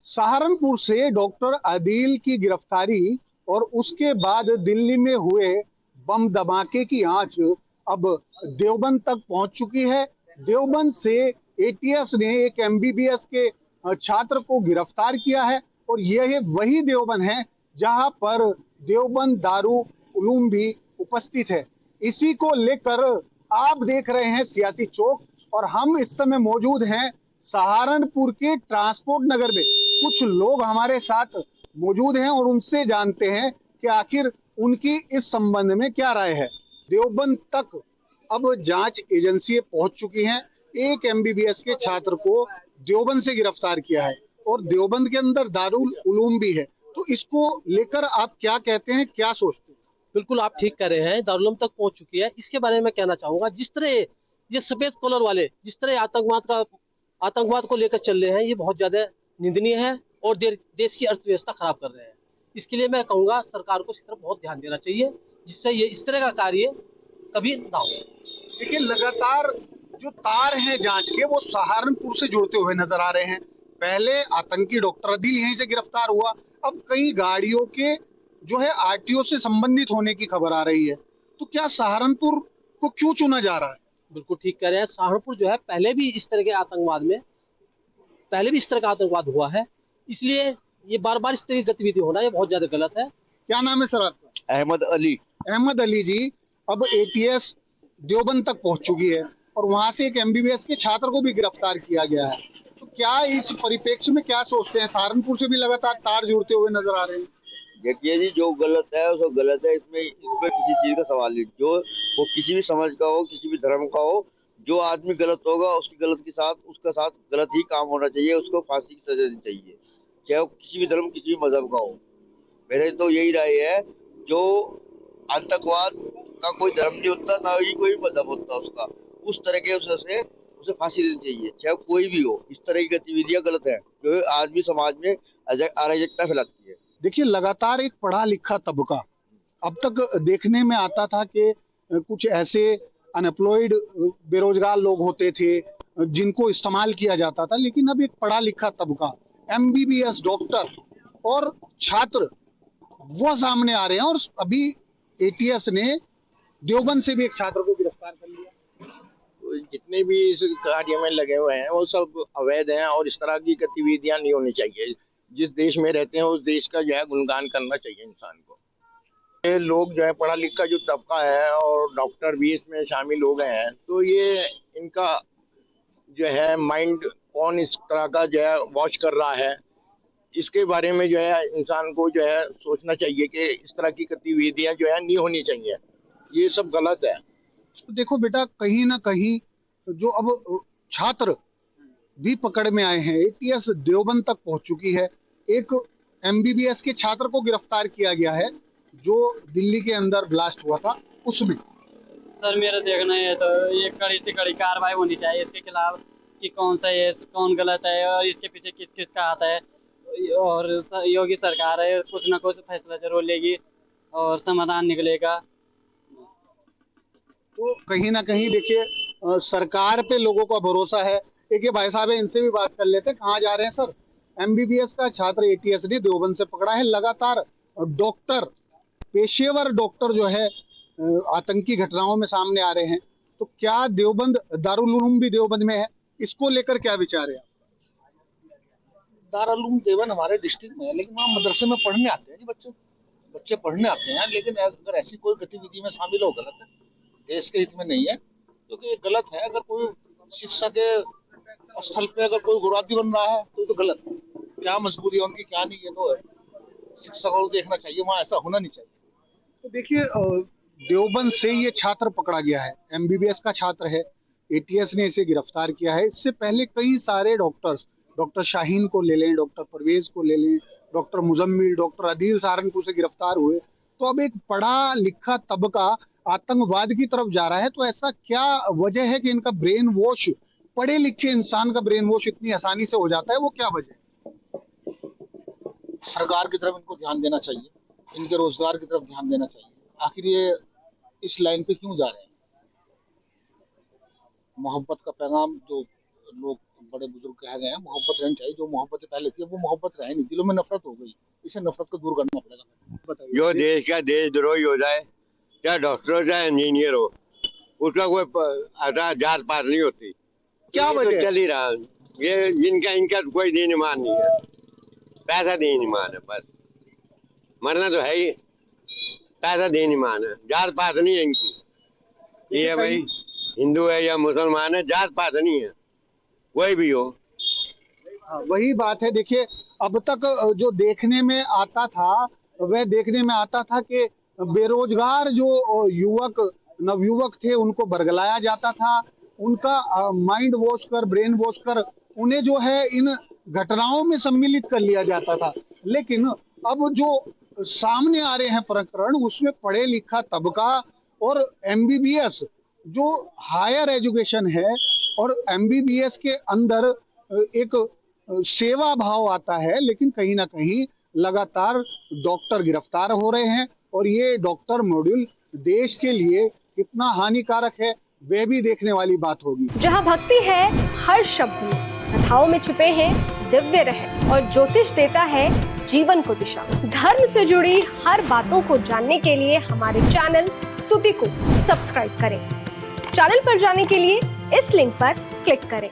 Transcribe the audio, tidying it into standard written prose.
सहारनपुर से डॉक्टर आदिल की गिरफ्तारी और उसके बाद दिल्ली में हुए बम धमाके की आंच अब देवबंद तक पहुंच चुकी है। देवबंद से एटीएस ने एक एमबीबीएस के छात्र को गिरफ्तार किया है और यह वही देवबंद है जहां पर देवबंद दारू उलूम भी उपस्थित है। इसी को लेकर आप देख रहे हैं सियासी चौक और हम इस समय मौजूद हैं सहारनपुर के ट्रांसपोर्ट नगर में। कुछ लोग हमारे साथ मौजूद हैं और उनसे जानते हैं कि आखिर उनकी इस संबंध में क्या राय है। देवबंद तक अब जांच एजेंसी पहुंच चुकी हैं। एक एमबीबीएस के छात्र को देवबंद से गिरफ्तार किया है और देवबंद के अंदर दारुल उलूम भी है। तो इसको लेकर आप क्या कहते हैं, क्या सोचते हैं? बिल्कुल आप ठीक कर रहे हैं, दारुलम तक पहुंच चुकी है। इसके बारे में मैं कहना चाहूंगा, जिस तरह ये सफेद कॉलर वाले जिस तरह आतंकवाद को लेकर चल रहे हैं, ये बहुत ज्यादा निंदनीय है और देश की अर्थव्यवस्था खराब कर रहे हैं। इसके लिए मैं कहूंगा सरकार को इस तरफ बहुत ध्यान देना चाहिए, जिससे ये इस तरह का कार्य कभी ना हो। देखिए, लगातार जो तार हैं जांच के वो सहारनपुर से जुड़ते हुए नजर आ रहे हैं। पहले आतंकी डॉक्टर अदील यहीं से गिरफ्तार हुआ, अब कई गाड़ियों के जो है आरटीओ से संबंधित होने की खबर आ रही है। तो क्या सहारनपुर को क्यों चुना जा रहा है? बिल्कुल ठीक कह रहे हैं। सहारनपुर जो है पहले भी इस तरह का आतंकवाद हुआ है, इसलिए ये बार बार इस तरह की गतिविधि होना ये बहुत ज्यादा गलत है। क्या नाम है सर आपका? अहमद अली। अहमद अली जी, अब एटीएस देवबंद तक पहुंच चुकी है और वहां से एक एमबीबीएस के छात्र को भी गिरफ्तार किया गया है। तो क्या इस परिप्रेक्ष्य में क्या सोचते हैं? सहारनपुर से भी लगातार तार जुड़ते हुए नजर आ रहे हैं। देखिए जी, जो गलत है वो गलत है। इसमें किसी चीज का सवाल नहीं। जो वो किसी भी समाज का हो, किसी भी धर्म का हो, जो आदमी गलत होगा उसकी गलत के साथ उसका साथ गलत ही काम होना चाहिए। उसको फांसी की सजा देनी चाहिए, चाहे वो किसी भी धर्म किसी भी मजहब का हो। मेरे तो यही राय है। जो आतंकवाद का कोई धर्म नहीं होता, ना ही कोई मजहब होता उसका, उस तरह के उसे उसे फांसी देनी चाहिए, चाहे कोई भी हो। इस तरह की गतिविधियां गलत है जो आज भी समाज में अराजकता फैलाती है। देखिए, लगातार एक पढ़ा लिखा तबका अब तक देखने में आता था कि कुछ ऐसे अनएम्प्लॉयड बेरोजगार लोग होते थे जिनको इस्तेमाल किया जाता था, लेकिन अब एक पढ़ा लिखा तबका एमबीबीएस डॉक्टर और छात्र वो सामने आ रहे हैं। और अभी एटीएस ने देवबंद से भी एक छात्र को गिरफ्तार कर लिया। जितने भी इस कार्य में लगे हुए हैं वो सब अवैध हैं और इस तरह की गतिविधियां नहीं होनी चाहिए। जिस देश में रहते हैं उस देश का जो है गुणगान करना चाहिए इंसान को। ये लोग जो है पढ़ा लिखा जो तबका है और डॉक्टर भी इसमें शामिल हो गए हैं, तो ये इनका जो है माइंड कौन इस तरह का जो है वॉच कर रहा है, इसके बारे में जो है इंसान को जो है सोचना चाहिए कि इस तरह की गतिविधियां जो है नहीं होनी चाहिए। ये सब गलत है। तो देखो बेटा, कहीं ना कहीं जो अब छात्र भी पकड़ में आए हैं, एटीएस देवबंद तक पहुंच चुकी है। एक एमबीबीएस के छात्र को गिरफ्तार किया गया है जो दिल्ली के अंदर ब्लास्ट हुआ था उसमें। सर मेरा देखना है तो ये कड़ी से कड़ी कार्रवाई होनी चाहिए इसके खिलाफ, कि कौन सा है कौन गलत है और इसके पीछे किस किस का हाथ है। और योगी सरकार है, कुछ ना कुछ फैसला जरूर लेगी और समाधान निकलेगा। तो कहीं ना कहीं देखिए, सरकार पे लोगों का भरोसा है। देखिए भाई साहब है, इनसे भी बात कर लेते हैं। कहाँ जा रहे हैं सर? एमबीबीएस का छात्र एटीएस ने देवबंद से पकड़ा है। लगातार डॉक्टर, पेशेवर डॉक्टर जो है आतंकी घटनाओं में सामने आ रहे हैं। तो क्या देवबंद दारुल उलूम भी देवबंद में है? इसको लेकर क्या विचार है? दारुल उलूम देवबंद हमारे डिस्ट्रिक्ट में है, लेकिन वहाँ मदरसे में पढ़ने आते हैं जी बच्चे। बच्चे पढ़ने आते हैं, लेकिन अगर ऐसी कोई गतिविधि में शामिल हो गलत है, देश के हित में नहीं है। क्योंकि ये गलत है। अगर कोई शिक्षा के स्थल पे अगर कोई उग्रवादी बन रहा है तो ये तो गलत है। क्या मजबूरी है उनकी, क्या नहीं, ये तो है शिक्षा को देखना चाहिए। वहाँ ऐसा होना नहीं चाहिए। तो देखिए, देवबंद से ये छात्र पकड़ा गया है, एमबीबीएस का छात्र है। एटीएस ने इसे गिरफ्तार किया है। इससे पहले कई सारे डॉक्टर्स, डॉक्टर शाहीन को ले लें, डॉक्टर परवेज को ले लें, डॉक्टर मुजम्मिल, डॉक्टर अदील सहारनपुर से गिरफ्तार हुए। तो अब एक पढ़ा लिखा तबका आतंकवाद की तरफ जा रहा है। तो ऐसा क्या वजह है कि इनका ब्रेन वॉश, पढ़े लिखे इंसान का ब्रेन वॉश इतनी आसानी से हो जाता है? वो क्या वजह है? सरकार की तरफ इनको ध्यान देना चाहिए, इनके रोजगार की तरफ ध्यान देना चाहिए। आखिर ये इस लाइन पे क्यों जा रहे हैं? मोहब्बत का पैगाम जो लोग बड़े बुजुर्ग कह गए हैं, मोहब्बत रहनी चाहिए। जो मोहब्बत पहले थी वो मोहब्बत रहे नहीं, दिलों में नफरत हो गई। इसे नफरत को दूर करना पड़ेगा। बताइए। जो देश का देशद्रोही हो जाए, चाहे डॉक्टर हो चाहे इंजीनियर हो, उसका कोई जात पात नहीं होती। क्या ये तो वजह है? चल ही रहा है। ये इनका कोई दीन ईमान नहीं है, पैसा दीन ईमान है बस। मरना तो है ही, पैसा दीन ईमान है, जात पात नहीं है इनकी। ये भाई हिंदू है या मुसलमान है, जात पात नहीं है, कोई भी हो। हाँ, वही बात है। देखिए, अब तक जो देखने में आता था, वह देखने में आता था कि बेरोजगार जो युवक नवयुवक थे उनको बरगलाया जाता था, उनका माइंड वॉश कर, ब्रेन वॉश कर उन्हें जो है इन घटनाओं में सम्मिलित कर लिया जाता था। लेकिन अब जो सामने आ रहे हैं प्रकरण, उसमें पढ़े लिखा तबका और एमबीबीएस जो हायर एजुकेशन है, और एमबीबीएस के अंदर एक सेवा भाव आता है, लेकिन कहीं ना कहीं लगातार डॉक्टर गिरफ्तार हो रहे हैं। और ये डॉक्टर मॉड्यूल देश के लिए कितना हानिकारक है, वह भी देखने वाली बात होगी। जहाँ भक्ति है हर शब्द में, कथाओं में छुपे हैं दिव्य रहस्य, और ज्योतिष देता है जीवन को दिशा। धर्म से जुड़ी हर बातों को जानने के लिए हमारे चैनल स्तुति को सब्सक्राइब करें। चैनल पर जाने के लिए इस लिंक पर क्लिक करें।